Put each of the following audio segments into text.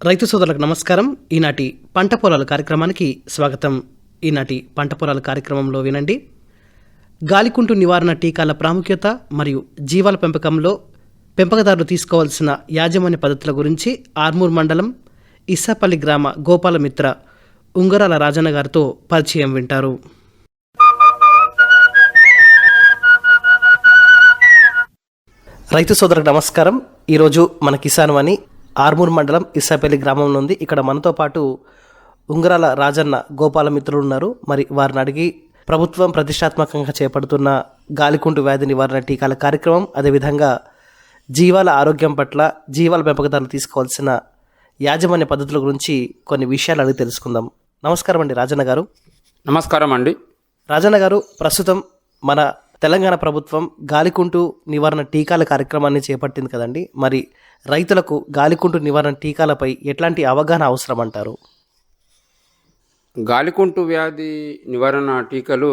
రైతు సోదరులకు నమస్కారం. ఈనాటి పంట పొలాల కార్యక్రమానికి స్వాగతం. ఈనాటి పంట పొలాల కార్యక్రమంలో వినండి, గాలికుంటు నివారణ టీకాల ప్రాముఖ్యత మరియు జీవాల పెంపకంలో పెంపకదారులు తీసుకోవాల్సిన యాజమాన్య పద్ధతుల గురించి ఆర్మూర్ మండలం ఇస్సాపల్లి గ్రామ గోపాలమిత్ర ఉంగరాల రాజన్న గారితో పరిచయం వింటారు. రైతు సోదరులకు నమస్కారం. ఈరోజు మన కిసాన్ వాణి ఆర్మూర్ మండలం ఇస్సాపల్లి గ్రామం నుండి ఇక్కడ మనతో పాటు ఉంగరాల రాజన్న గోపాలమిత్రులు ఉన్నారు. మరి వారిని అడిగి ప్రభుత్వం ప్రతిష్టాత్మకంగా చేపడుతున్న గాలికుంటు వ్యాధి నివారణ టీకాల కార్యక్రమం, అదేవిధంగా జీవాల ఆరోగ్యం పట్ల జీవాల పెంపకదారులు తీసుకోవాల్సిన యాజమాన్య పద్ధతుల గురించి కొన్ని విషయాలు అడిగి తెలుసుకుందాం. నమస్కారం అండి రాజన్న గారు. నమస్కారం అండి. రాజన్న గారు, ప్రస్తుతం మన తెలంగాణ ప్రభుత్వం గాలికుంటు నివారణ టీకాల కార్యక్రమాన్ని చేపట్టింది కదండి. మరి రైతులకు గాలికుంటు నివారణ టీకాలపై ఎట్లాంటి అవగాహన అవసరం అంటారు? గాలికుంటు వ్యాధి నివారణ టీకాలు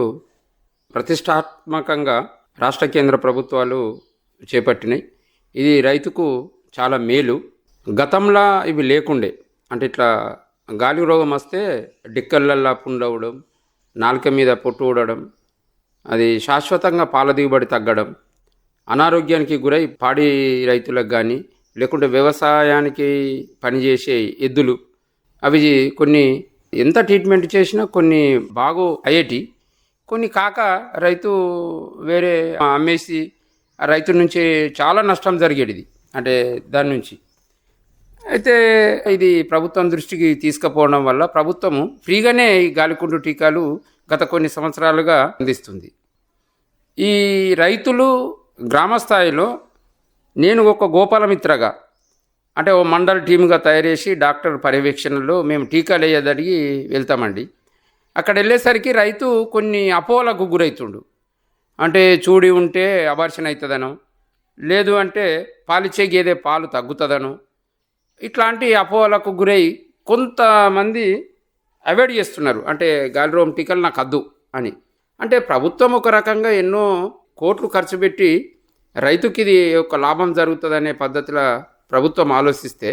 ప్రతిష్టాత్మకంగా రాష్ట్ర కేంద్ర ప్రభుత్వాలు చేపట్టినాయి. ఇది రైతుకు చాలా మేలు. గతంలో ఇవి లేకుండే, అంటే ఇట్లా గాలి రోగం వస్తే డిక్కలల్లా పుండవడం, నాలుక మీద పొట్టు ఊడడం, అది శాశ్వతంగా పాల దిగుబడి తగ్గడం, అనారోగ్యానికి గురై పాడి రైతులకు కానీ లేకుంటే వ్యవసాయానికి పనిచేసే ఎద్దులు అవి కొన్ని ఎంత ట్రీట్మెంట్ చేసినా కొన్ని బాగు అయ్యేటి, కొన్ని కాక రైతు వేరే అమ్మేసి ఆ రైతు నుంచి చాలా నష్టం జరిగేది. అంటే దాని నుంచి అయితే ఇది ప్రభుత్వం దృష్టికి తీసుకుపోవడం వల్ల ప్రభుత్వము ఫ్రీగానే ఈ గాలికుంటు టీకాలు గత కొన్ని సంవత్సరాలుగా అందిస్తుంది. ఈ రైతులు గ్రామ స్థాయిలో నేను ఒక గోపాలమిత్రగా, అంటే ఓ మండల్ టీమ్గా తయారు చేసి డాక్టర్ పర్యవేక్షణలో మేము టీకాలు వేయదడిగి వెళ్తామండి. అక్కడ వెళ్ళేసరికి రైతు కొన్ని అపోహలకు గురవుతుండు. అంటే చూడి ఉంటే అబార్షన్ అవుతుందనో, లేదు అంటే పాలిచ్చే గేదె పాలు తగ్గుతుందనో, ఇట్లాంటి అపోహలకు గురై కొంతమంది అవాయిడ్ చేస్తున్నారు. అంటే గాలిరోగం టీకాలు నాకు వద్దు అని. అంటే ప్రభుత్వం ఒక రకంగా ఎన్నో కోట్లు ఖర్చు పెట్టి రైతుకి ఇది ఒక లాభం జరుగుతుందనే పద్ధతిలో ప్రభుత్వం ఆలోచిస్తే,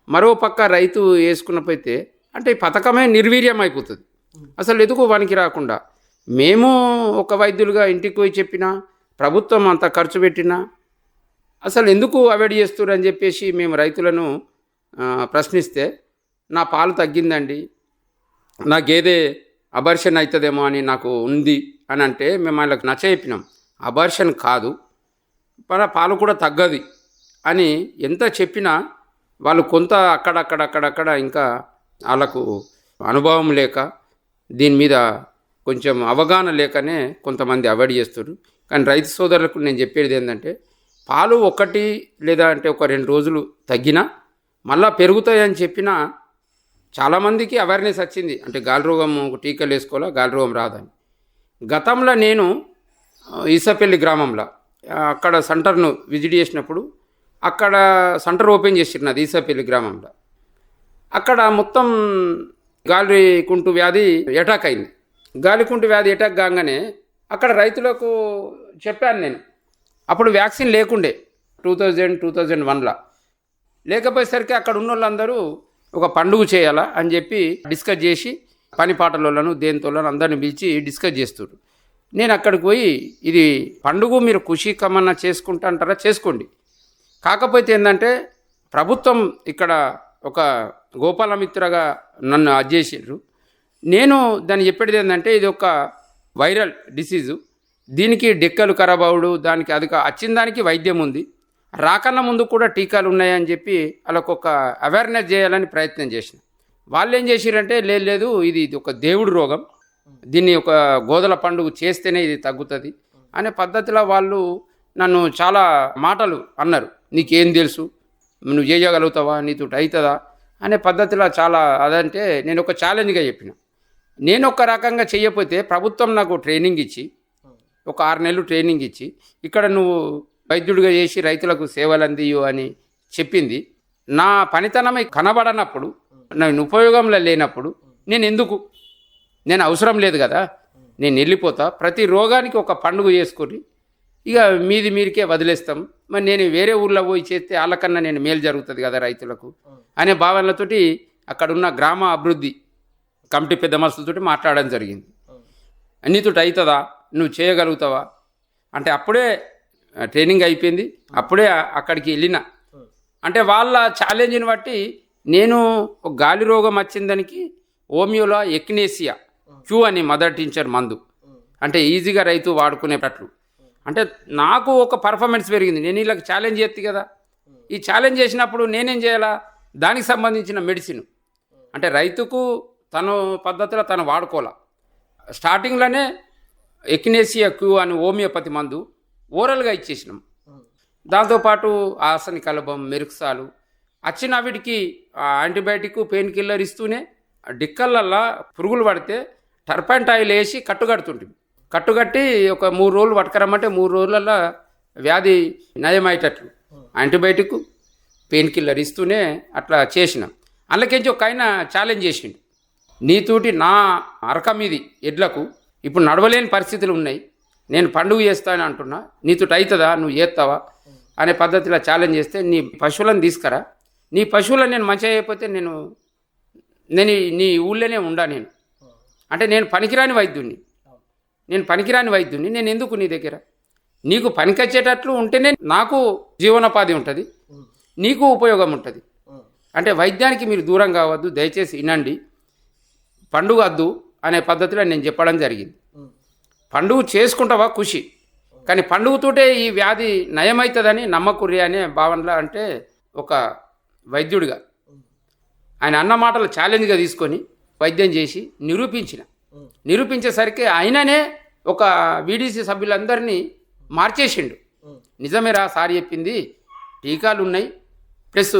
మరో పక్క రైతు వేసుకున్నపోతే అంటే ఈ పథకమే నిర్వీర్యం అయిపోతుంది. అసలు ఎందుకు వానికి రాకుండా మేము ఒక వైద్యులుగా ఇంటికి పోయి చెప్పినా, ప్రభుత్వం అంత ఖర్చు పెట్టినా అసలు ఎందుకు అవాయిడ్ చేస్తున్నారు అని చెప్పేసి మేము రైతులను ప్రశ్నిస్తే, నా పాలు తగ్గిందండి, నా గేదె అబార్షన్ అవుతుందేమో అని నాకు ఉంది అని అంటే మేము వాళ్ళకి నచ్చజెప్పినాం. అబార్షన్ కాదు, మన పాలు కూడా తగ్గదు అని ఎంత చెప్పినా వాళ్ళు కొంత అక్కడక్కడ ఇంకా వాళ్ళకు అనుభవం లేక, దీని మీద కొంచెం అవగాహన లేకనే కొంతమంది అవాయిడ్ చేస్తారు. కానీ రైతు సోదరులకు నేను చెప్పేది ఏంటంటే, పాలు ఒకటి లేదా అంటే ఒక 2 రోజులు తగ్గినా మళ్ళీ పెరుగుతాయని చెప్పినా చాలామందికి అవేర్నెస్ వచ్చింది. అంటే గాలిరోగం టీకాలు వేసుకోవాలా, గాలిరోగం రాదని. గతంలో నేను ఇస్సాపల్లి గ్రామంలో అక్కడ సెంటర్ను విజిట్ చేసినప్పుడు, అక్కడ సెంటర్ ఓపెన్ చేసినది ఇస్సాపల్లి గ్రామంలో. అక్కడ మొత్తం గాలికుంటు వ్యాధి అటాక్ అయింది. గాలికుంటు వ్యాధి అటాక్ కాగానే అక్కడ రైతులకు చెప్పాను నేను. అప్పుడు వ్యాక్సిన్ లేకుండే 2001లో. లేకపోయేసరికి అక్కడ ఉన్న వాళ్ళందరూ ఒక పండుగ చేయాలా అని చెప్పి డిస్కస్ చేసి పని పాటలను దేంతోళ్ళను అందరిని పిలిచి డిస్కస్ చేస్తారు. నేను అక్కడికి పోయి, ఇది పండుగ మీరు ఖుషీ కమన్నా చేసుకుంటా అంటారా, చేసుకోండి, కాకపోతే ఏంటంటే ప్రభుత్వం ఇక్కడ ఒక గోపాలమిత్రగా నన్ను చేసిండ్రు. నేను దాన్ని చెప్పేది ఏంటంటే, ఇది ఒక వైరల్ డిసీజు, దీనికి డెక్కలు ఖరాబ్ అవుడు, దానికి అది వచ్చిన దానికి వైద్యం ఉంది, రాకన్నా ముందు కూడా టీకాలు ఉన్నాయని చెప్పి వాళ్ళకు ఒక అవేర్నెస్ చేయాలని ప్రయత్నం చేసిన. వాళ్ళు ఏం చేసిరంటే, లేదు ఇది ఒక దేవుడి రోగం, దీన్ని ఒక గోదల పండుగ చేస్తేనే ఇది తగ్గుతుంది అనే పద్ధతిలో వాళ్ళు నన్ను చాలా మాటలు అన్నారు. నీకేం తెలుసు, నువ్వు చేయగలుగుతావా, నీతో అవుతుందా అనే పద్ధతిలో చాలా. అదంటే నేను ఒక ఛాలెంజ్గా చెప్పిన. నేను ఒక రకంగా చేయకపోతే ప్రభుత్వం నాకు ట్రైనింగ్ ఇచ్చి, ఒక 6 నెలలు ట్రైనింగ్ ఇచ్చి, ఇక్కడ నువ్వు వైద్యుడిగా చేసి రైతులకు సేవలు అందియు అని చెప్పింది. నా పనితనమే కనబడనప్పుడు, నేను ఉపయోగంలో లేనప్పుడు నేను అవసరం లేదు కదా, నేను వెళ్ళిపోతా. ప్రతి రోగానికి ఒక పండుగ చేసుకొని ఇక మీరికే వదిలేస్తాం, మరి నేను వేరే ఊర్లో పోయి చేస్తే వాళ్ళకన్నా నేను మేలు జరుగుతుంది కదా రైతులకు అనే భావనలతోటి అక్కడున్న గ్రామ అభివృద్ధి కమిటీ పెద్ద మనుషులతోటి మాట్లాడడం జరిగింది. నీతోటి అవుతుందా, నువ్వు చేయగలుగుతావా అంటే అప్పుడే ట్రైనింగ్ అయిపోయింది, అప్పుడే అక్కడికి వెళ్ళిన. అంటే వాళ్ళ ఛాలెంజ్ని బట్టి నేను ఒక గాలి రోగం వచ్చిందానికి హోమియోలో ఎక్నేసియా క్యూ అని మదర్ టించర్ మందు అంటే ఈజీగా రైతు వాడుకునేటట్లు అంటే నాకు ఒక పర్ఫార్మెన్స్ పెరిగింది. నేను వీళ్ళకి ఛాలెంజ్ చేస్తే కదా, ఈ ఛాలెంజ్ చేసినప్పుడు నేనేం చేయాలా, దానికి సంబంధించిన మెడిసిన్ అంటే రైతుకు తను పద్ధతిలో తను వాడుకోవాలా. స్టార్టింగ్లోనే ఎక్నేసియా క్యూ అని హోమియోపతి మందు ఓరల్గా ఇచ్చేసినాం. దాంతోపాటు ఆసని కలబం, మెరుక్సాలు వచ్చిన వీటికి యాంటీబయాటిక్ పెయిన్ కిల్లర్ ఇస్తూనే డిక్కలల్లా పురుగులు పడితే టర్పంట్ ఆయిల్ వేసి కట్టుకడుతుంటుంది. కట్టుకట్టి ఒక 3 రోజులు పట్టుకరమ్మంటే 3 రోజులలో వ్యాధి నయమయ్యేటట్లు యాంటీబయాటిక్ పెయిన్ కిల్లర్ ఇస్తూనే అట్లా చేసినాం. అందులోకించి ఒక ఆయన ఛాలెంజ్ చేసిండు, నీతోటి నా అరక మీది ఎడ్లకు ఇప్పుడు నడవలేని పరిస్థితులు ఉన్నాయి, నేను పండుగ చేస్తాను అంటున్నా, నీతోటి అవుతుందా, నువ్వు చేస్తావా అనే పద్ధతిలో ఛాలెంజ్ చేస్తే నీ పశువులను తీసుకురా, నీ పశువులను నేను మంచిగా అయిపోతే నేను నీ ఊళ్ళోనే ఉండా. నేను అంటే నేను పనికిరాని వైద్యుడిని, నేను ఎందుకు నీ దగ్గర, నీకు పనికొచ్చేటట్లు ఉంటేనే నాకు జీవనోపాధి ఉంటుంది, నీకు ఉపయోగం ఉంటుంది. అంటే వైద్యానికి మీరు దూరం కావద్దు, దయచేసి వినండి, పండుగ వద్దు అనే పద్ధతిలో నేను చెప్పడం జరిగింది. పండుగ చేసుకుంటావా ఖుషి, కానీ పండుగతోటే ఈ వ్యాధి నయమవుతుందని నమ్మకుర్రి అనే భావనలో అంటే ఒక వైద్యుడిగా ఆయన అన్న మాటలు ఛాలెంజ్గా తీసుకొని వైద్యం చేసి నిరూపించేసరికి ఆయననే ఒక వీడీసీ సభ్యులందరినీ మార్చేసిండు. నిజమేరా సార్ చెప్పింది, టీకాలు ఉన్నాయి ప్లస్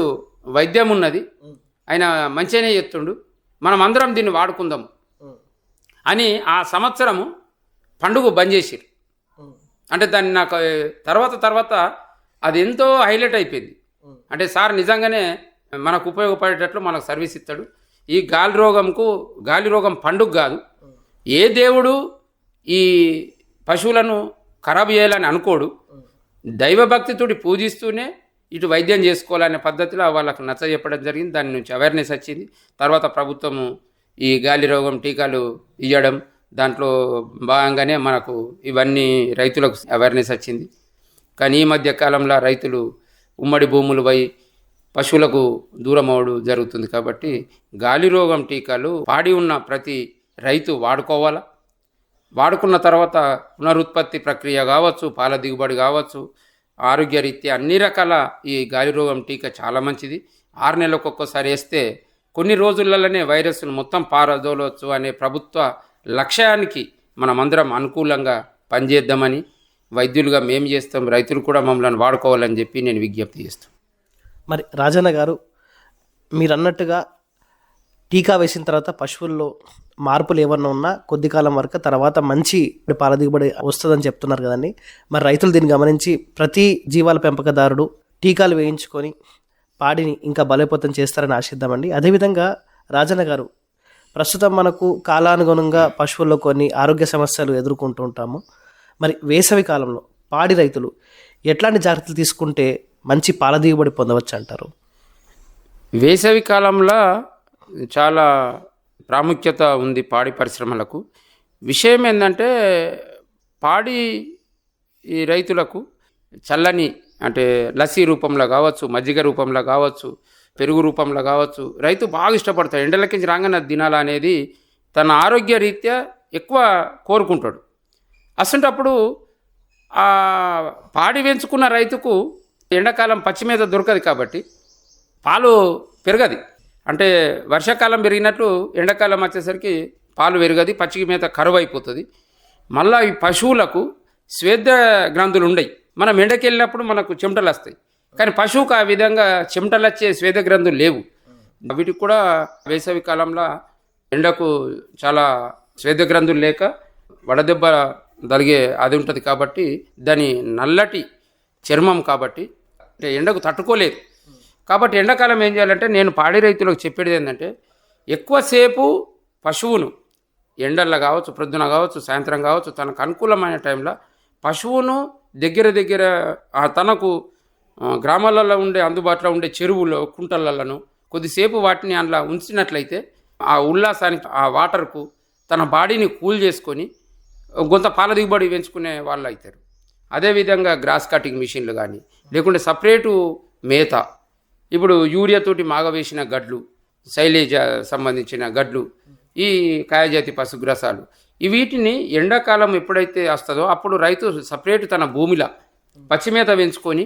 వైద్యం ఉన్నది, ఆయన మంచిగానే చెప్తుండు, మనం అందరం దీన్ని వాడుకుందాము అని ఆ సంవత్సరము పండుగ బంద్ చేసిరు. అంటే దాన్ని నాకు తర్వాత అది ఎంతో హైలైట్ అయిపోయింది. అంటే సార్ నిజంగానే మనకు ఉపయోగపడేటట్లు మనకు సర్వీస్ ఇస్తాడు. ఈ గాలి రోగం పండుగ కాదు, ఏ దేవుడు ఈ పశువులను ఖరాబు చేయాలని అనుకోడు, దైవభక్తితోటి పూజిస్తూనే ఇటు వైద్యం చేసుకోవాలనే పద్ధతిలో వాళ్ళకు నచ్చ చెప్పడం జరిగింది. దాని నుంచి అవేర్నెస్ వచ్చింది. తర్వాత ప్రభుత్వము ఈ గాలి రోగం టీకాలు ఇవ్వడం, దాంట్లో భాగంగానే మనకు ఇవన్నీ రైతులకు అవేర్నెస్ వచ్చింది. కానీ ఈ మధ్య కాలంలో రైతులు ఉమ్మడి భూములు పోయి పశువులకు దూరం అవడం జరుగుతుంది. కాబట్టి గాలి రోగం టీకాలు పాడి ఉన్న ప్రతి రైతు వాడుకోవాలా. వాడుకున్న తర్వాత పునరుత్పత్తి ప్రక్రియ కావచ్చు, పాల దిగుబడి కావచ్చు, ఆరోగ్యరీత్యా అన్ని రకాల ఈ గాలి రోగం టీకా చాలా మంచిది. 6 నెలలకు ఒక్కోసారి వేస్తే కొన్ని రోజులలోనే వైరస్ను మొత్తం పారదోలవచ్చు అనే ప్రభుత్వ లక్ష్యానికి మనమందరం అనుకూలంగా పనిచేద్దామని వైద్యులుగా మేము చేస్తాం, రైతులు కూడా మమ్మల్ని వాడుకోవాలని చెప్పి నేను విజ్ఞప్తి చేస్తాను. మరి రాజన్న గారు, మీరు అన్నట్టుగా టీకా వేసిన తర్వాత పశువుల్లో మార్పులు ఏమన్నా ఉన్నా కొద్ది కాలం వరకు తర్వాత మంచి పాల దిగుబడి వస్తుందని చెప్తున్నారు కదండి. మరి రైతులు దీన్ని గమనించి ప్రతి జీవాల పెంపకదారుడు టీకాలు వేయించుకొని పాడిని ఇంకా బలోపేతం చేస్తారని ఆశిద్దామండి. అదేవిధంగా రాజన్న గారు, ప్రస్తుతం మనకు కాలానుగుణంగా పశువుల్లో కొన్ని ఆరోగ్య సమస్యలు ఎదుర్కొంటూ ఉంటాము. మరి వేసవి కాలంలో పాడి రైతులు ఎట్లాంటి జాగ్రత్తలు తీసుకుంటే మంచి పాల దిగుబడి పొందవచ్చు అంటారు? వేసవి కాలంలో చాలా ప్రాముఖ్యత ఉంది పాడి పరిశ్రమలకు. విషయం ఏంటంటే పాడి ఈ రైతులకు చల్లని అంటే లస్సీ రూపంలో కావచ్చు, మజ్జిగ రూపంలో కావచ్చు, పెరుగు రూపంలో కావచ్చు, రైతు బాగా ఇష్టపడతాడు. ఎండలకి రాగానే తినాలా అనేది తన ఆరోగ్య రీత్యా ఎక్కువ కోరుకుంటాడు. అసంటప్పుడు ఆ పాడి పెంచుకున్న రైతుకు ఎండాకాలం పచ్చి మీద దొరకదు కాబట్టి పాలు పెరగది. అంటే వర్షాకాలం పెరిగినట్లు ఎండాకాలం వచ్చేసరికి పాలు పెరగది, పచ్చిక మీద కరువు అయిపోతుంది. మళ్ళీ ఈ పశువులకు స్వేద గ్రంథులు ఉండయి. మనం ఎండకి వెళ్ళినప్పుడు మనకు చెమటలు వస్తాయి, కానీ పశువుకు ఆ విధంగా చెమటలు వచ్చే స్వేద గ్రంథులు లేవు. వీటికి కూడా వేసవి కాలంలో ఎండకు చాలా స్వేద గ్రంథులు లేక వడదెబ్బ తలిగే అది ఉంటుంది. కాబట్టి దాని నల్లటి చర్మం కాబట్టి అంటే ఎండకు తట్టుకోలేదు. కాబట్టి ఎండాకాలం ఏం చేయాలంటే నేను పాడి రైతులకు చెప్పేది ఏంటంటే ఎక్కువసేపు పశువును ఎండల్లో కావచ్చు, ప్రొద్దున కావచ్చు, సాయంత్రం కావచ్చు, తనకు అనుకూలమైన టైంలో పశువును దగ్గర తనకు గ్రామాలలో అందుబాటులో ఉండే చెరువులో కుంటలలో కొద్దిసేపు వాటిని అందులో ఉంచినట్లయితే ఆ ఉల్లాసానికి ఆ వాటర్కు తన బాడీని కూల్ చేసుకొని కొంత పాల దిగుబడి పెంచుకునే వాళ్ళు అవుతారు. అదేవిధంగా గ్రాస్ కటింగ్ మిషన్లు కానీ లేకుంటే సపరేటు మేత, ఇప్పుడు యూరియాతోటి మాగవేసిన గడ్లు, సైలేజ్ సంబంధించిన గడ్లు, ఈ కాయజాతి పశుగ్రాసాలు, వీటిని ఎండాకాలం ఎప్పుడైతే వస్తుందో అప్పుడు రైతు సపరేట్ తన భూమిలో పచ్చిమేత పెంచుకొని,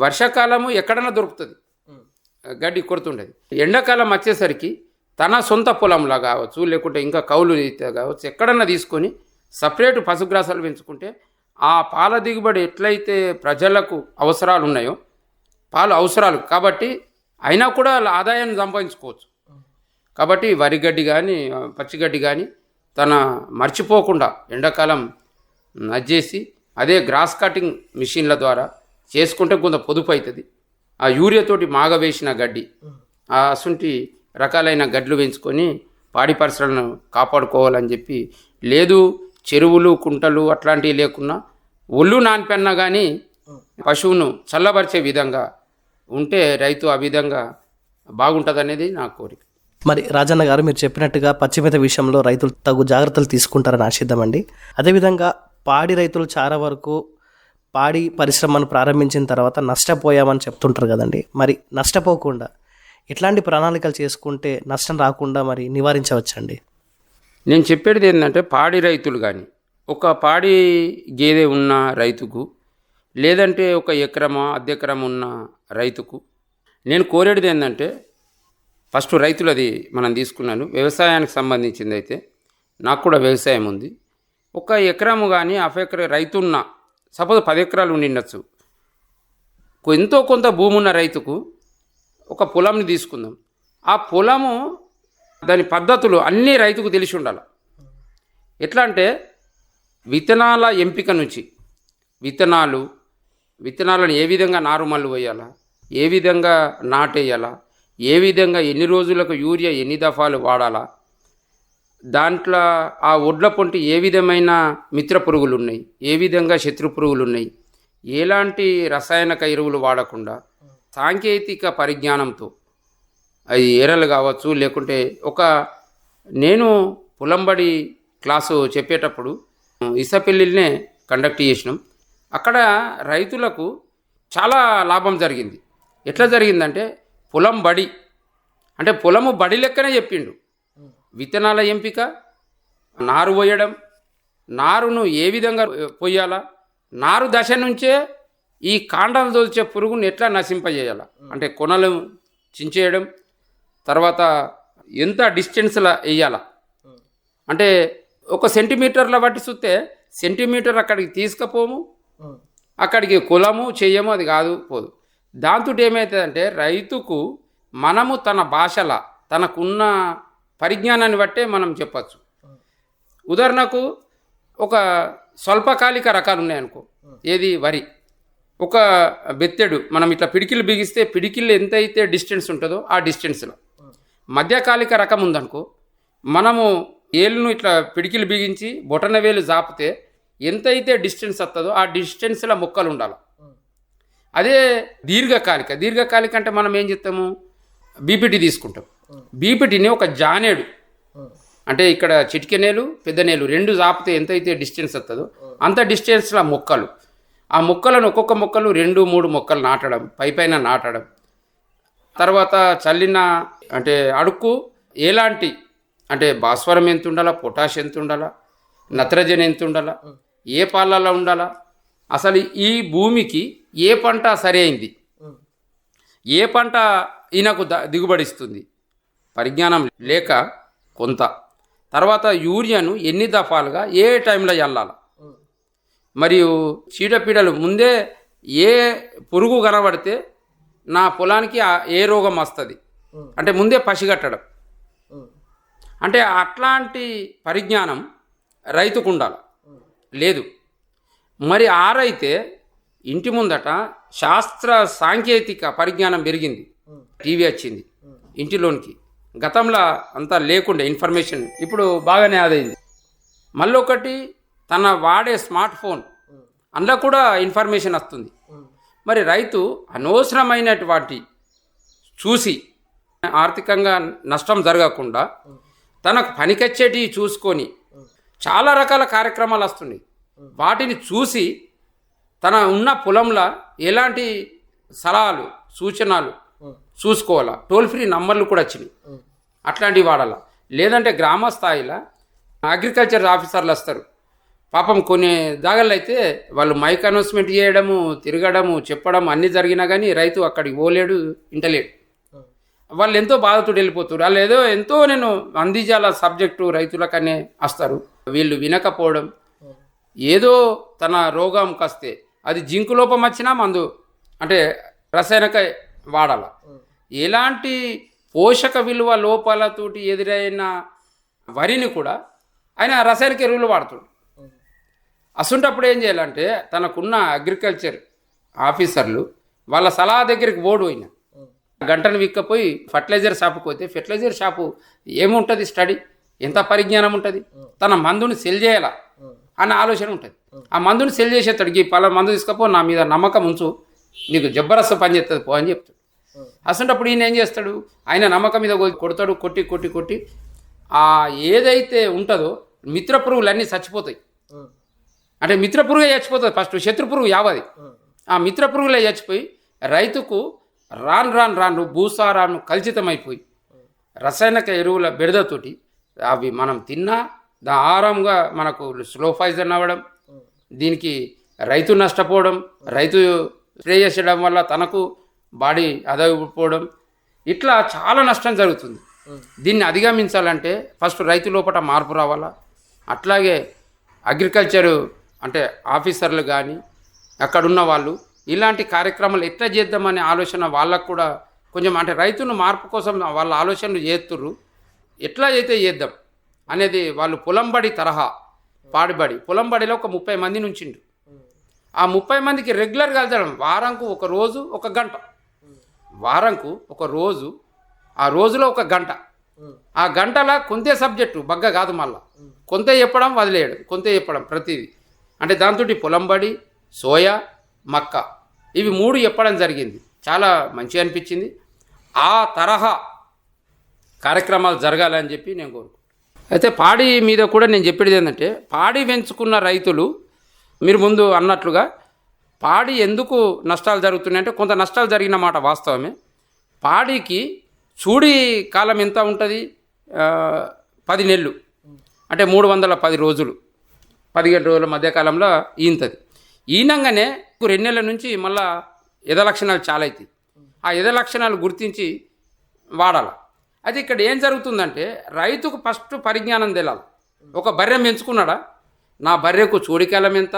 వర్షాకాలము ఎక్కడన్నా దొరుకుతుంది గడ్డి కొడుతుండేది, ఎండాకాలం వచ్చేసరికి తన సొంత పొలంలా కావచ్చు లేకుంటే ఇంకా కౌలు కావచ్చు ఎక్కడన్నా తీసుకొని సపరేట్ పశుగ్రాసాలు పెంచుకుంటే ఆ పాల దిగుబడి ఎట్లయితే ప్రజలకు అవసరాలు ఉన్నాయో, పాలు అవసరాలు కాబట్టి అయినా కూడా ఆదాయాన్ని సంపాదించుకోవచ్చు. కాబట్టి వరిగడ్డి కానీ పచ్చిగడ్డి కానీ తన మర్చిపోకుండా ఎండాకాలం నజ్జేసి అదే గ్రాస్ కటింగ్ మిషన్ల ద్వారా చేసుకుంటే కొంత పొదుపు అవుతుంది. ఆ యూరియాతోటి మాగవేసిన గడ్డి, ఆ అసుంటి రకాలైన గడ్లు పెంచుకొని పాడి పరిశ్రమలను కాపాడుకోవాలని చెప్పి, లేదు చెరువులు కుంటలు అట్లాంటివి లేకున్నా ఒళ్ళు నానిపెన్నా కానీ పశువును చల్లబరిచే విధంగా ఉంటే రైతు ఆ విధంగా బాగుంటుందనేది నా కోరిక. మరి రాజన్న గారు, మీరు చెప్పినట్టుగా పచ్చిమేత విషయంలో రైతులు తగు జాగ్రత్తలు తీసుకుంటారని ఆశిద్దామండి. అదేవిధంగా పాడి రైతులు చాలా వరకు పాడి పరిశ్రమను ప్రారంభించిన తర్వాత నష్టపోయామని చెప్తుంటారు కదండి. మరి నష్టపోకుండా ఎట్లాంటి ప్రణాళికలు చేసుకుంటే నష్టం రాకుండా మరి నివారించవచ్చండి? నేను చెప్పేది ఏంటంటే, పాడి రైతులు కానీ ఒక పాడి గేదె ఉన్న రైతుకు లేదంటే ఒక ఎకరమా అద్దెకరం ఉన్న రైతుకు నేను కోరేది ఏంటంటే, ఫస్ట్ రైతులది మనం తీసుకున్నాను, వ్యవసాయానికి సంబంధించింది అయితే నాకు కూడా వ్యవసాయం ఉంది. ఒక ఎకరము కానీ హాఫ్ ఎకర రైతు ఉన్న, సపోజ్ 10 ఎకరాలు ఉండిండొచ్చు, ఎంతో కొంత భూమి ఉన్న రైతుకు ఒక పొలంని తీసుకుందాం. ఆ పొలము దాని పద్ధతులు అన్నీ రైతుకు తెలిసి ఉండాలి. ఎట్లా అంటే విత్తనాల ఎంపిక నుంచి విత్తనాలను ఏ విధంగా నారుమల్లు వేయాలా, ఏ విధంగా నాటేయాలా, ఏ విధంగా ఎన్ని రోజులకు యూరియా ఎన్ని దఫాలు వాడాలా, దాంట్లో ఆ ఒడ్ల పొంటి ఏ విధమైన మిత్ర పురుగులు ఉన్నాయి, ఏ విధంగా శత్రు పురుగులు ఉన్నాయి, ఎలాంటి రసాయనిక ఎరువులు వాడకుండా సాంకేతిక పరిజ్ఞానంతో అది ఎరలు కావచ్చు లేకుంటే నేను పొలంబడి క్లాసు చెప్పేటప్పుడు ఇసపెల్లినే కండక్ట్ చేసినాం. అక్కడ రైతులకు చాలా లాభం జరిగింది. ఎట్లా జరిగిందంటే, పొలం బడి అంటే పొలము బడి లెక్కనే చెప్పిండు. విత్తనాల ఎంపిక, నారు పోయడం, నారును ఏ విధంగా పోయాలా, నారు దశ నుంచే ఈ కాండాలు దొల్చే పురుగును ఎట్లా నశింపజేయాలా, అంటే కొనలు చించేయడం, తర్వాత ఎంత డిస్టెన్స్లో వేయాలా, అంటే 1 సెంటీమీటర్ల బట్టి చూస్తే సెంటీమీటర్ అక్కడికి తీసుకుపోము, అక్కడికి కులము చెయ్యము, అది కాదు పోదు. దాంతో ఏమవుతుందంటే రైతుకు మనము తన భాషల తనకున్న పరిజ్ఞానాన్ని బట్టే మనం చెప్పచ్చు. ఉదాహరణకు ఒక స్వల్పకాలిక రకాలు ఉన్నాయనుకో, ఏది వరి, ఒక బెత్తెడు మనం ఇట్లా పిడికిలు బిగిస్తే పిడికిళ్ళు ఎంతైతే డిస్టెన్స్ ఉంటుందో ఆ డిస్టెన్స్లో. మధ్యకాలిక రకం ఉందనుకో, మనము ఏళ్ళను ఇట్లా పిడికిలు బిగించి బొటన వేలు జాపితే ఎంతైతే డిస్టెన్స్ వస్తుందో ఆ డిస్టెన్స్లో మొక్కలు ఉండాలి. అదే దీర్ఘకాలిక అంటే మనం ఏం చేస్తాము, బీపీటీ తీసుకుంటాం. బీపీటీని ఒక జానేడు అంటే ఇక్కడ చిటికెనేలు పెద్దనేలు 2 జాపితే ఎంతైతే డిస్టెన్స్ వస్తుందో అంత డిస్టెన్స్లో మొక్కలు, ఆ మొక్కలను ఒక్కొక్క మొక్కలు 2-3 మొక్కలు నాటడం, పైపైన నాటడం. తర్వాత చల్లిన అంటే అడుక్కు ఎలాంటి అంటే భాస్వరం ఎంత ఉండాలా, పొటాష్ ఎంత ఉండాలా, నత్రజని ఎంత ఉండాలా, ఏ పాలలో ఉండాలా, అసలు ఈ భూమికి ఏ పంట సరైంది, ఏ పంట ఈయనకు దిగుబడిస్తుంది, పరిజ్ఞానం లేక కొంత. తర్వాత యూరియాను ఎన్ని దఫాలుగా ఏ టైంలో చల్లాలి, మరియు చీడపీడలు ముందే ఏ పురుగు కనబడితే నా పొలానికి ఏ రోగం వస్తుంది అంటే ముందే పసిగట్టడం, అంటే అట్లాంటి పరిజ్ఞానం రైతుకు ఉండాలి. లేదు మరి ఆరైతే ఇంటి ముందట శాస్త్ర సాంకేతిక పరిజ్ఞానం పెరిగింది, టీవీ వచ్చింది ఇంటిలోనికి, గతంలో అంతా లేకుండే ఇన్ఫర్మేషన్, ఇప్పుడు బాగానే అదైంది. మళ్ళీ ఒకటి తన వాడే స్మార్ట్ ఫోన్, అందులో కూడా ఇన్ఫర్మేషన్ వస్తుంది. మరి రైతు అనవసరమైనటువంటి చూసి ఆర్థికంగా నష్టం జరగకుండా తనకు పనికొచ్చేటివి చూసుకొని చాలా రకాల కార్యక్రమాలు వస్తున్నాయి. వాటిని చూసి తన ఉన్న పొలంలో ఎలాంటి సలహాలు సూచనలు చూసుకోవాలా. టోల్ ఫ్రీ నంబర్లు కూడా వచ్చినాయి, అట్లాంటివి వాడాలా. లేదంటే గ్రామ స్థాయిలో అగ్రికల్చర్ ఆఫీసర్లు వస్తారు. పాపం కొన్ని దాగల్లో అయితే వాళ్ళు మైక్ అనౌన్స్మెంట్ చేయడము, తిరగడము, చెప్పడం అన్నీ జరిగినా కానీ రైతు అక్కడికి పోలేడు, ఇంటలేడు. వాళ్ళు ఎంతో బాధతో వెళ్ళిపోతారు. వాళ్ళు ఏదో ఎంతో నేను అందించాల సబ్జెక్టు రైతులకనే వస్తారు. వీళ్ళు వినకపోవడం, ఏదో తన రోగం కాస్తే అది జింకు లోపం వచ్చినా మందు అంటే రసాయనిక వాడాల. ఎలాంటి పోషక విలువ లోపాలతోటి ఎదురైన వరిని కూడా ఆయన రసాయనిక ఎరువులు వాడుతాడు. అసుంటప్పుడు ఏం చేయాలంటే తనకున్న అగ్రికల్చర్ ఆఫీసర్లు వాళ్ళ సలహా దగ్గరికి పోడు. అయినా గంటను విక్కపోయి ఫర్టిలైజర్ షాపుకి పోతే ఫెర్టిలైజర్ షాపు ఏముంటుంది, స్టడీ ఎంత పరిజ్ఞానం ఉంటుంది, తన మందుని సెల్ చేయాలా అన్న ఆలోచన ఉంటుంది. ఆ మందుని సెల్ చేసేస్తాడు. ఈ పలానా మందు తీసుకపో, నా మీద నమ్మకం ఉంచు, నీకు జబ్బరస్సు పని చేస్తుంది పో అని చెప్తాడు. అసంటప్పుడు ఈయన ఏం చేస్తాడు, ఆయన నమ్మకం మీద కొడతాడు. కొట్టి కొట్టి కొట్టి ఆ ఏదైతే ఉంటుందో మిత్ర పురుగులన్నీ చచ్చిపోతాయి. అంటే మిత్ర పురుగే చచ్చిపోతుంది ఫస్ట్, శత్రు పురుగు యావది. ఆ మిత్ర పురుగులే చచ్చిపోయి రైతుకు రాను భూసారాన్ని కలుషితమైపోయి రసాయనిక ఎరువుల బెడదతోటి అవి మనం తిన్నా ఆహారంగా మనకు స్లో పాయిజన్ అవ్వడం, దీనికి రైతు నష్టపోవడం, రైతు స్ప్రే చేసడం వల్ల తనకు బాడీ అదైపోవడం, ఇట్లా చాలా నష్టం జరుగుతుంది. దీన్ని అధిగమించాలంటే ఫస్ట్ రైతు లోపల మార్పు రావాలా. అట్లాగే అగ్రికల్చరు అంటే ఆఫీసర్లు కానీ అక్కడున్న వాళ్ళు ఇలాంటి కార్యక్రమాలు ఎట్లా చేద్దామనే ఆలోచన వాళ్ళకు కూడా కొంచెం, అంటే రైతును మార్పు కోసం వాళ్ళ ఆలోచనలు చేస్తుర్రు. ఎట్లా అయితే చేద్దాం అనేది వాళ్ళు పొలంబడి తరహా పాడిబడి పొలంబడిలో ఒక 30 మందిని ఉంచిండు. ఆ 30 మందికి రెగ్యులర్గా వెళ్తాం. వారంకు ఒక రోజు ఒక గంట, వారంకు ఒక రోజు, ఆ రోజులో ఒక గంట, ఆ గంటలో కొంతే సబ్జెక్టు బగ్గ కాదు, మళ్ళా కొంత చెప్పడం వదిలేయడం, కొంత చెప్పడం ప్రతిదీ. అంటే దాంతో పొలంబడి, సోయా, మక్క ఇవి 3 చెప్పడం జరిగింది. చాలా మంచిగా అనిపించింది. ఆ తరహా కార్యక్రమాలు జరగాలని చెప్పి నేను కోరుకుంటున్నాను. అయితే పాడి మీద కూడా నేను చెప్పేది ఏంటంటే, పాడి పెంచుకున్న రైతులు మీరు ముందు అన్నట్లుగా పాడి ఎందుకు నష్టాలు జరుగుతున్నాయంటే కొంత నష్టాలు జరిగిన మాట వాస్తవమే. పాడికి చూడి కాలం ఎంత ఉంటుంది, 10 నెలలు అంటే 310 రోజులు, 17 రోజుల మధ్యకాలంలో ఈంతది. ఈనంగానే 2 నెలల నుంచి మళ్ళా ఎద లక్షణాలు చాలా అవుతాయి. ఆ ఎద లక్షణాలు గుర్తించి వాడాలి. అయితే ఇక్కడ ఏం జరుగుతుందంటే రైతుకు ఫస్ట్ పరిజ్ఞానం తెలాలి. ఒక బర్రె పెంచుకున్నాడా, నా బర్రెకు చూడికాలం ఎంత,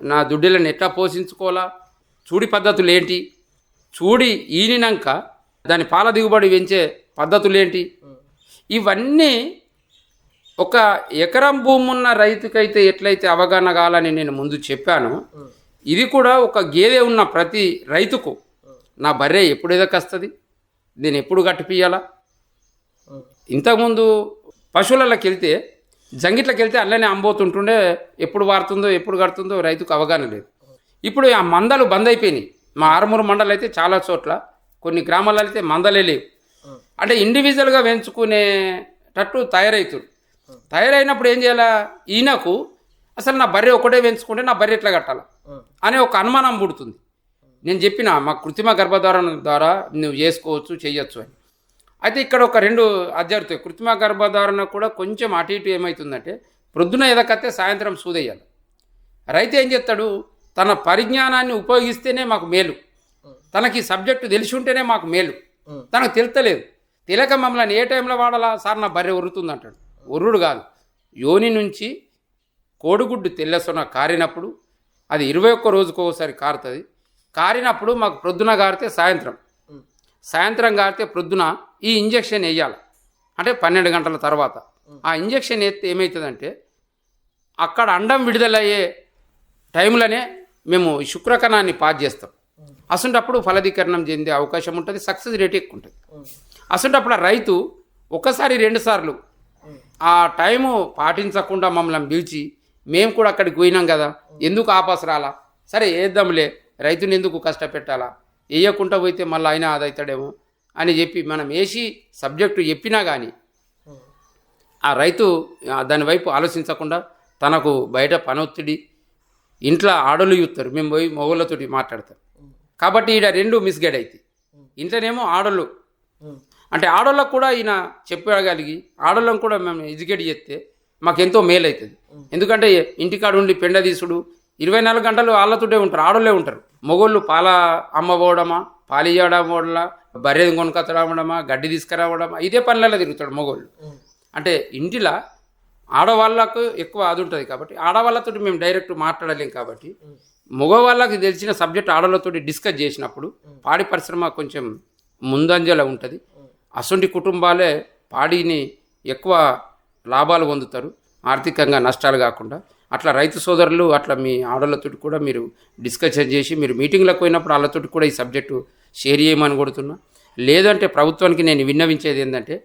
నా దుడ్డెలను ఎట్లా పోషించుకోవాలా, చూడి పద్ధతులు ఏంటి, చూడి ఈనినాక దాని పాల దిగుబడి పెంచే పద్ధతులు ఏంటి, ఇవన్నీ ఒక ఎకరం భూమి ఉన్న రైతుకైతే ఎట్లయితే అవగాహన కావాలని నేను ముందు చెప్పాను, ఇది కూడా ఒక గేదె ఉన్న ప్రతి రైతుకు నా బర్రె ఎప్పుడు ఎదకొస్తుంది, దీన్ని ఎప్పుడు కట్టిపియాలా. ఇంతకుముందు పశువులకి వెళ్తే జంగిట్లకి వెళ్తే అల్లనే అంబోతుంటుండే, ఎప్పుడు వారుతుందో ఎప్పుడు కడుతుందో రైతుకు అవగాహన లేదు. ఇప్పుడు ఆ మందలు బంద్ అయిపోయినాయి. మా ఆరుమూరు మండలం అయితే చాలా చోట్ల, కొన్ని గ్రామాలలో అయితే మందలే లేవు. అంటే ఇండివిజువల్గా పెంచుకునేటట్టు తయారైనప్పుడు ఏం చేయాలా, ఈయనకు అసలు నా బర్రె ఒకటే పెంచుకుంటే నా బర్రె ఎట్లా కట్టాలా అనే ఒక అనుమానం పుడుతుంది. నేను చెప్పిన మా కృత్రిమ గర్భధారణ ద్వారా నువ్వు చేసుకోవచ్చు, చేయొచ్చు అని. అయితే ఇక్కడ ఒక 2 జరుగుతాయి. కృత్రిమ గర్భధారణ కూడా కొంచెం అటు ఇటు ఏమవుతుందంటే, ప్రొద్దున ఎదకత్తే సాయంత్రం సూదయ్యాలి. రైతు ఏం చేస్తాడు, తన పరిజ్ఞానాన్ని ఉపయోగిస్తేనే మాకు మేలు, తనకి సబ్జెక్టు తెలిసి ఉంటేనే మాకు మేలు, తనకు తెలుస్తలేదు. తెలియక మమ్మల్ని ఏ టైంలో వాడాలా, సార్ నా బర్రె ఉరుతుంది అంటాడు. ఉర్రుడు కాదు, యోని నుంచి కోడిగుడ్డు తెల్లసొన కారినప్పుడు అది 21 రోజుకు ఒకసారి కారుతుంది. కారినప్పుడు మాకు ప్రొద్దున కారితే సాయంత్రం కారితే ప్రొద్దున ఈ ఇంజెక్షన్ వేయాలి. అంటే 12 గంటల తర్వాత ఆ ఇంజెక్షన్ వేస్తే ఏమవుతుందంటే, అక్కడ అండం విడుదలయ్యే టైంలోనే మేము శుక్రకణాన్ని పాస్ చేస్తాం. అసంటప్పుడు ఫలదీకరణం చెందే అవకాశం ఉంటుంది, సక్సెస్ రేట్ ఎక్కువ ఉంటుంది. అసంటప్పుడు ఆ రైతు ఒకసారి 2 సార్లు ఆ టైము పాటించకుండా మమ్మల్ని పిలిచి, మేము కూడా అక్కడికి పోయినాం కదా, ఎందుకు ఆపస్ రాలా, సరే వేద్దాంలే రైతుని ఎందుకు కష్టపెట్టాలా, వేయకుండా పోతే మళ్ళీ ఆయన అదవుతాడేమో అని చెప్పి మనం వేసి సబ్జెక్టు చెప్పినా కానీ ఆ రైతు దాని వైపు ఆలోచించకుండా తనకు బయట పనొత్తిడి, ఇంట్లో ఆడోళ్ళు చూస్తారు, మేము పోయి మగళ్ళతోటి మాట్లాడతాం. కాబట్టి ఈడ రెండు మిస్గైడ్ అవుతాయి. ఇంట్లోనేమో ఆడోళ్ళు అంటే ఆడోళ్ళకు కూడా ఈయన చెప్పగలిగి ఆడోళ్ళని కూడా మేము ఎడ్యుకేట్ చేస్తే మాకెంతో మేలు అవుతుంది. ఎందుకంటే ఇంటికాడ ఉండి పెండ తీసుడు 24 గంటలు వాళ్ళతోటే ఉంటారు, ఆడోళ్ళే ఉంటారు. మగోళ్ళు పాల అమ్మబోవడమా, పాలు ఇవ్వడం వల్ల, బర్రెది కొనుకొచ్చడమా, గడ్డి తీసుకురావడమా, ఇదే పనులలో తిరుగుతాడు మగోళ్ళు. అంటే ఇంటిలో ఆడవాళ్ళకు ఎక్కువ అది ఉంటుంది. కాబట్టి ఆడవాళ్ళతో మేము డైరెక్ట్ మాట్లాడలేం. కాబట్టి మగవాళ్ళకి తెలిసిన సబ్జెక్ట్ ఆడవాళ్ళతో డిస్కస్ చేసినప్పుడు పాడి పరిశ్రమ కొంచెం ముందంజలో ఉంటుంది. అసొంటి కుటుంబాలే పాడిని ఎక్కువ లాభాలు పొందుతారు, ఆర్థికంగా నష్టాలు కాకుండా. అట్లా రైతు సోదరులు అట్లా మీ ఆడవాళ్ళతో కూడా మీరు డిస్కషన్ చేసి మీరు మీటింగ్లకు పోయినప్పుడు వాళ్ళతో కూడా ఈ సబ్జెక్టు షేర్ చేయమని కొడుతున్నా. లేదంటే ప్రభుత్వానికి నేను విన్నవించేది ఏంటంటే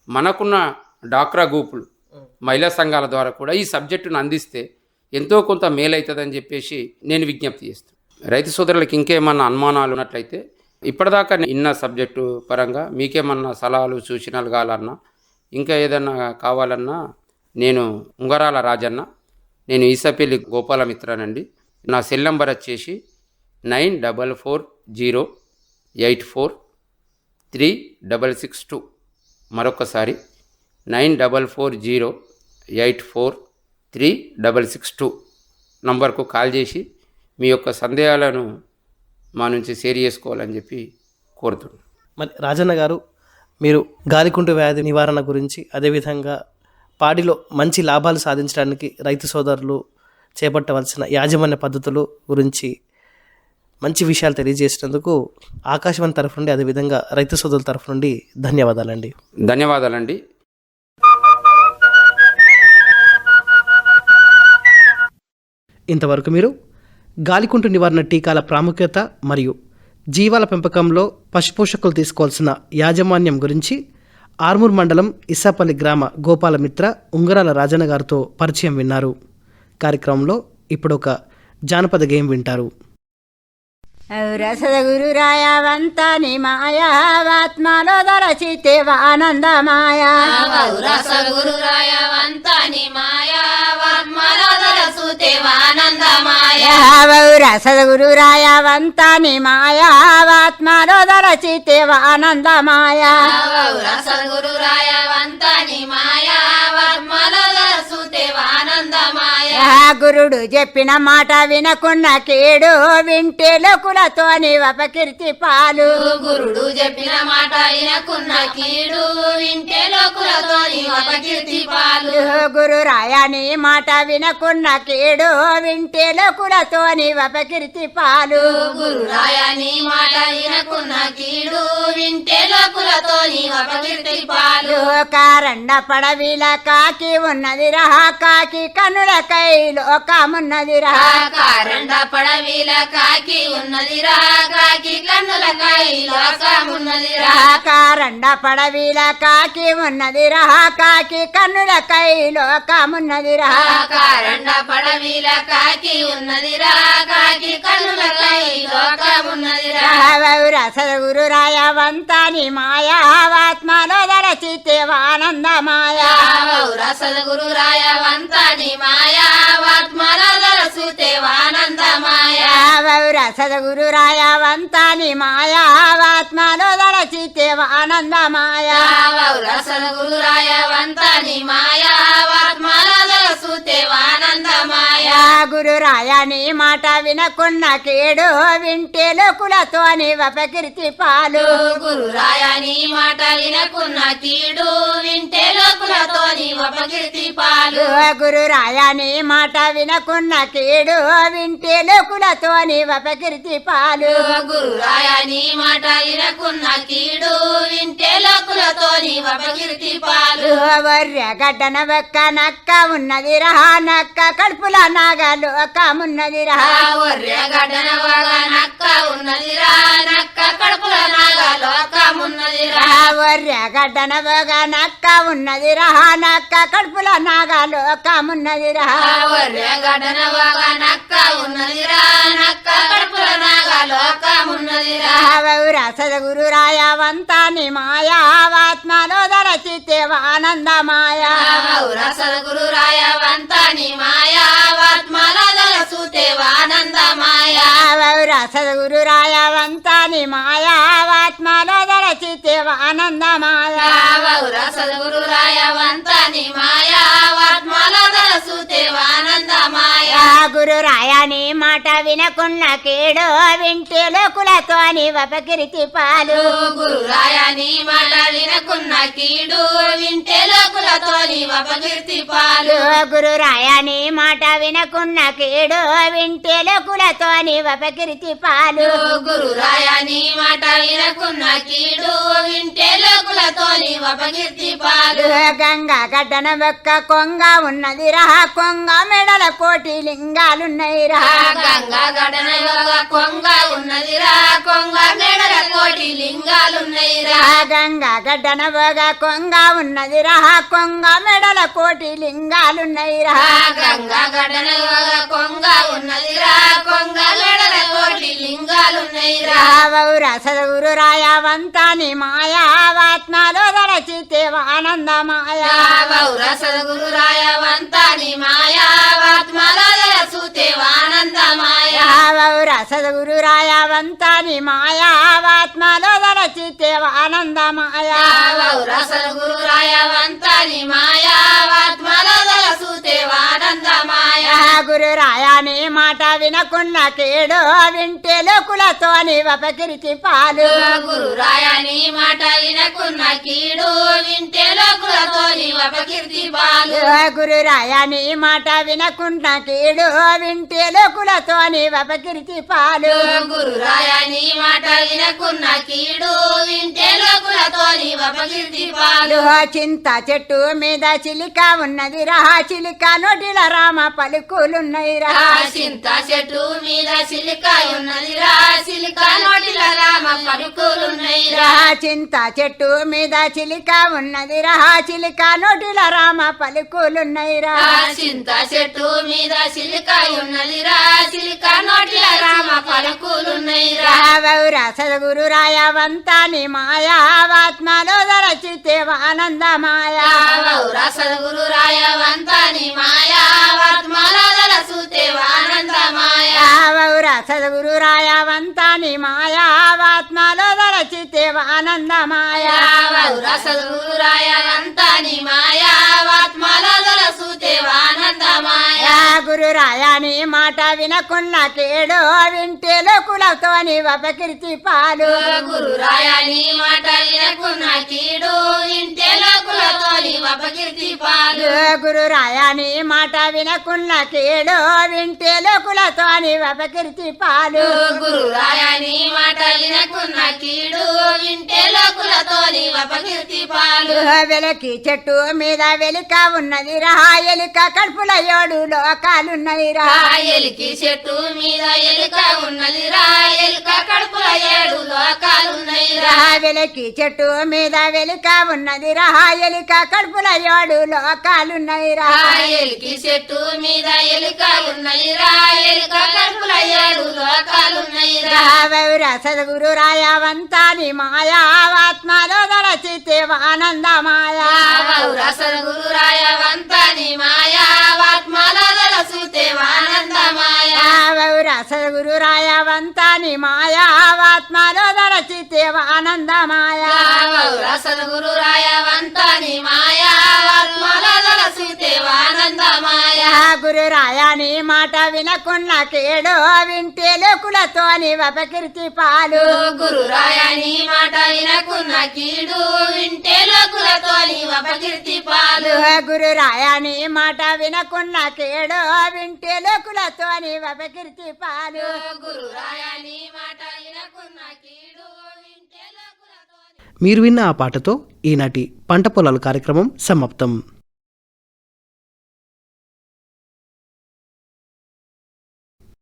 మనకున్న డాక్రా గ్రూపులు, మహిళా సంఘాల ద్వారా కూడా ఈ సబ్జెక్టును అందిస్తే ఎంతో కొంత మేలవుతుందని చెప్పేసి నేను విజ్ఞప్తి చేస్తాను. రైతు సోదరులకు ఇంకేమన్నా అనుమానాలు ఉన్నట్లయితే ఇప్పటిదాకా ఇన్న సబ్జెక్టు పరంగా మీకేమన్నా సలహాలు సూచనలు కావాలన్నా ఇంకా ఏదన్నా కావాలన్నా నేను ఉంగరాల రాజన్న, నేను ఈసపల్లి గోపాలమిత్రనండి. నా సెల్ నంబర్ వచ్చేసి 9440843662. మరొకసారి 9440843662 నంబర్కు కాల్ చేసి మీ యొక్క సందేహాలను మా నుంచి షేర్ చేసుకోవాలని చెప్పి కోరుతున్నాను. మరి రాజన్న గారు, మీరు గాలికుంటు వ్యాధి నివారణ గురించి, అదేవిధంగా పాడిలో మంచి లాభాలు సాధించడానికి రైతు సోదరులు చేపట్టవలసిన యాజమాన్య పద్ధతులు గురించి మంచి విషయాలు తెలియజేసినందుకు ఆకాశవాణి తరఫు నుండి, అదేవిధంగా రైతు సోదరుల తరఫు నుండి ధన్యవాదాలండి. ధన్యవాదాలండి. ఇంతవరకు మీరు గాలికుంటు నివారణ టీకాల ప్రాముఖ్యత మరియు జీవాల పెంపకంలో పశుపోషకులు తీసుకోవాల్సిన యాజమాన్యం గురించి ఆర్మూర్ మండలం ఇస్సాపల్లి గ్రామ గోపాలమిత్ర ఉంగరాల రాజన్న గారితో పరిచయం విన్నారు. కార్యక్రమంలో ఇప్పుడు ఒక జానపద గేయం వింటారు. రసదగురు రాయవంతని మాయావాత్మలో దరచితే ఆనందమాయా, రసగురు రాయవంతని మాయావాత్మలో దరచుతే ఆనందమాయా, రసదగురు రాయవంతని మాయావాత్మలో దరచితే ఆనందమాయా, రసగురు రాయవంతని మాయావాత్మలో దరచుతే ఆనందమాయా. గురుడు చెప్పిన మాట వినకున్న కేడు, వింటే లోకులతోని అపకీర్తి పాలు. గురుడు చెప్పిన మాట వినకున్న కీడు, వింటే లోకులతోని అపకీర్తి పాలు. గురు రాయని మాట వినకున్న కేడు, వింటే లోకులతోని అపకీర్తి పాలు. గురు రాయని మాట వినకున్న కీడు, వింటే లోకులతోని అపకీర్తి పాలు. కారండ పడవిల కాకి ఉన్నది రహా, కాకి కనులకై లోకమున్నది రహా. కారండ పడవిల కాకి ఉన్నదిరా, కాకి కన్నులకై లోకమున్నదిరా. కారండ పడవిల కాకి ఉన్నది రహా, కాకి కన్నులకై లోకమున్నది రహా. కారండ పడవిల కాకి ఉన్నదిరా, కాకి కన్నులకై లోకమున్నదిరా. రసగురు రాయవంతని మాయావాత్మలో దరచితే ఆనందమాయా, రసగురు రాయవంతని మాయావాత్మలో దరచుతే ఆనందమాయా. రసగురు రాయవంతని మాయావాత్మలో దరచితే ఆనందమాయా, రసగురు రాయవంతని మాయావాత్మలో దరచుతే ఆనందమాయా. గురు రాయని మాట వినకున్న కేడు, వింటే లోకులతోని అపకీర్తి పాలు. గురు రాయని మాట వినకున్న కీడు, వింటే లోకులతోని అపకీర్తి పాలు. గురు రాయని మాట వినకున్న కేడు, వింటే లోకులతోని అపకీర్తి పాలు. గురు రాయని మాట వినకున్న కీడు, వింటే లోకులతోని అపకీర్తి పాలు. వర్రె గడ్డన ఒక్క నక్క ఉన్నది రహా, నక్క కడుపుల నాగలోకమున్నది రహా. ఒర్రె గడ్డన వగ నక్క ఉన్నదిరా, నక్క కడుపుల నాగ లోకమున్నదిరా. వర్రె గడ్డన ఒక్క నక్క ఉన్నది రహా, నక్క కడుపుల నాగలోకమున్నది రహా. ఒర్రె గడ్డన వగ నక్క ఉన్నదిరా, నక్క కడుపుల నాగ సద్గురు రాయవంతాని మాయావాత్మలో దరచితేవ ఆనందమాయా సద్గురు రాయవంతాని మాయావాత్మల సుతేవానందమాయా సద్గురు రాయవంతాని మాయావాత్మలో దరచితేవ ఆనందమాయా సద్గురు రాయవంతాని మాయావాత్మల సుతేవానందమాయా గురు రాయని మాట వినకున్న కేడు వింటే లోకులతో అని వపకీర్తి పాలు గురు రాయని మాట వినకున్న కీడు వింటే లోకులతో అపకీర్తి పాలు గురు రాయని మాట వినకున్న కేడు వింటే లోకులతో అని వపకీర్తి పాలు గురు రాయని మాట వినకున్న కీడు వింటే లోకులతో అపకీర్తి పాలు గంగా గడ్డన ఒక్క కొంగ ఉన్నది రా కొంగ మెడల కోటి లింగాలున్నాయి రా గంగా గడన కొంగ ఉన్నదిరా కొంగ మెడల కోటి లింగాలున్నాయిరా గంగా గడ్డన ఒక కొంగ ఉన్నది రా కొంగ మెడల కోటి లింగాలున్నాయి రా గంగా గడన కొంగ ఉన్నదిరా కొంగ మెడల కోటి లింగాలున్నాయిరా రావౌరా సద్గురు రాయవంతాని మాయావాత్మలో దరచితేవ ఆనందమాయా సద్గురు రాయవంతాని మాయావాత్మల సుతేవానందమాయా సద్గురు రాయవంతాని మాయావాత్మలో దరచితేవ ఆనందమాయా సద్గురు రాయవంతాని మాయావాత్మల సుతేవానందమాయా గురు రాయని మాట వినకున్న కేడు వింటే లోకులతోని వపకీర్తి పాలు గురు రాయని మాట వినకున్న కీడు వింటే లోకులతో అపకీర్తి పాలు గురు రాయని మాట వినకున్న కేడు వింటే లోకులతోని వపకీర్తి పాలు గురు రాయని మాట వినకున్న కీడు వింటే లోకులతో అపకీర్తి పాలు చింత చెట్టు మీద చిలిక ఉన్నది రా చిలిక నోటిల రామ పలుకులున్నాయి రా చింత చెట్టు మీద సిలికాయ ఉన్నదిరా సిలికా నోటిల రామ పలుకులున్నాయిరా చింత చెట్టు మీద చిలిక ఉన్నది రా చిలిక నోటిల రామ పలుకులున్నాయి రా చింత చెట్టు మీద సిలికాయ ఉన్నదిరా సిలికా నోటిల రామ పలుకులున్నాయిరా రావౌరా సద్గురు రాయవంతాని మాయావాత్మలో దరచితేవ ఆనందమాయా సద్గురు రాయవంతాని మాయావాత్మల సుతేవానందమాయా రావౌరా సద్గురు రాయవంతాని మాయావాత్మలో దరచితేవ ఆనందమాయా సద్గురు రాయవంతాని మాయావాత్మల సుతేవానందమాయా గురు రాయని మాట వినకున్న కేడు వింటే లోకులతోని వపకీర్తి పాలు గురు రాయని మాట వినకున్న కీడు వింటే లోకులతో అపకీర్తి పాలు గురు రాయని మాట వినకున్న కేడు వింటే లోకులతోని వపకీర్తి పాలు గురు రాయని మాట వినకున్న కీడు వింటే లోకులతో అపకీర్తి పాలు వెలకి చెట్టు మీద వెలిక ఉన్నది రా ఎలిక కడుపుల ఏడు లోకాలున్నాయి రా ఎలికి చెట్టు మీద ఎలుక ఉన్నదిరా ఎలుక కడుపుల 7 లోకాలున్నాయిరా వెలకి చెట్టు మీద వెలిక ఉన్నది రా ఎలిక కడుపుల 7 లోకాలున్నాయి రా ఎలికి చెట్టు మీద ఎలుక ఉన్నదిరా ఎలుక కడుపుల 7 లోకాలున్నాయిరా రావౌరా సద్గురు రాయవంతాని మాయావాత్మలో దరచితేవ ఆనందమాయా సద్గురు రాయవంతాని మాయావాత్మల సుతేవానందమాయా రావౌరా సద్గురు రాయవంతాని మాయావాత్మలో దరచితేవ ఆనందమాయా సద్గురు రాయవంతాని మాయావాత్మల సుతేవానందమాయా గురు రాయని మాట వినకున్న కేడు వింటే లోకులతోని వపకీర్తి పాలు గురు రాయని మాట వినకున్న కీడు వింటే లోకులతో అపకీర్తి పాలు గురు రాయని మాట వినకున్న కేడు వింటే లోకులతోని వపకీర్తి పాలు గురు రాయని మాట వినకున్న కీడు వింటే లోకులతో మీరు విన్న ఆ పాటతో ఈనాటి పంట పొలాలు కార్యక్రమం సమాప్తం.